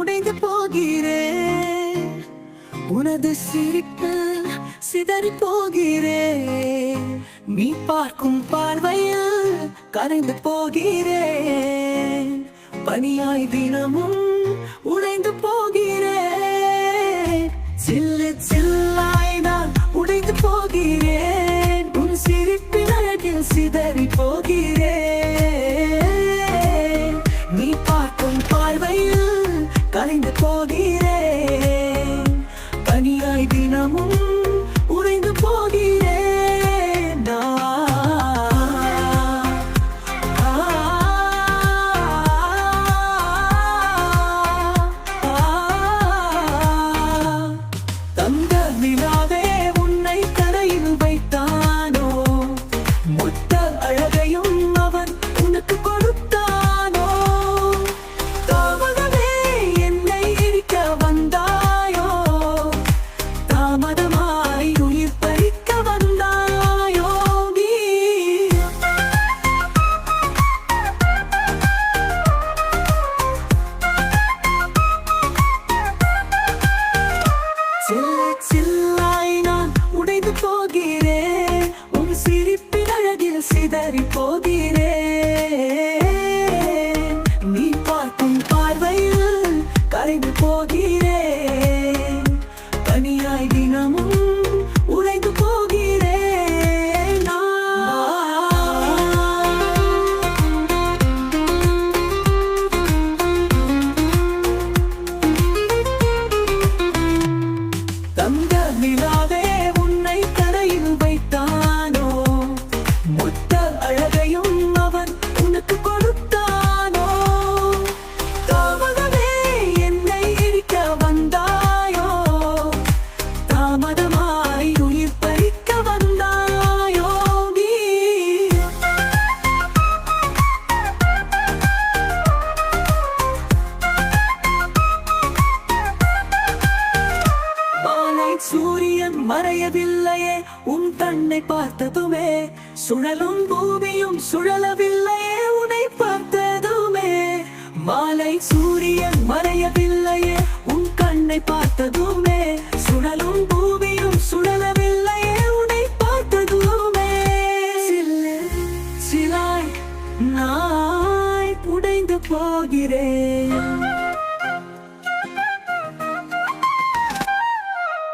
உடைந்து போகிறேன். உனது சிரிப்பில் சிதறி போகிறேன். நீ பார்க்கும் பார்வையில் கரைந்து போகிறேன். பனியாய் தினமும் உடைந்து போகிறேன். சில்லு சில்லாய் நான் உடைந்து போகிறேன். உன் சிரிப்பின் அழகில் சிதறி போகிறேன். நீ பார்க்கும் பார்வையில் கரைந்து போகிறேன். பனியாய் தினமும் உடைந்து போகிறேன். தந்த நிலாவே உன்னை தரையில் வைத்தானோ? மொத்த அழகையும் அவன் உனக்கு கொடுத்தானோ? தாமதமே என்னை இடிக்க வந்தாயோ? தாமதமாய் உயிர் பறிக்க வந்தாயோ? நீ சில்லு சில்லாய் நான் உடைந்து போகிறேன். உன் சிரிப்பின் அழகில் சிதறி போகிறேன். நீ பார்க்கும் பார்வையில் கரைந்து போகிறேன். பனியாய் தினமும் உடைந்து போகிறேன். தந்த நிலாவே உன்னை தரையில் வைத்தானோ? மொத்த அழகையும் அவன் உனக்கு கொடுத்தானோ? தாமதமே என்னை இடிக்க வந்தாயோ? தாமதமாய் உயிர் பறிக்க வந்தாயோ? நீ மாலை சூரியன் மறையவில்லையே உன் கண்ணை பார்த்ததுமே. சுழலும் பூமியும் சுழலவில்லையே உன்னை பார்த்ததுமே. மாலை சூரியன் மறையவில்லையே உன் கண்ணை பார்த்ததுமே.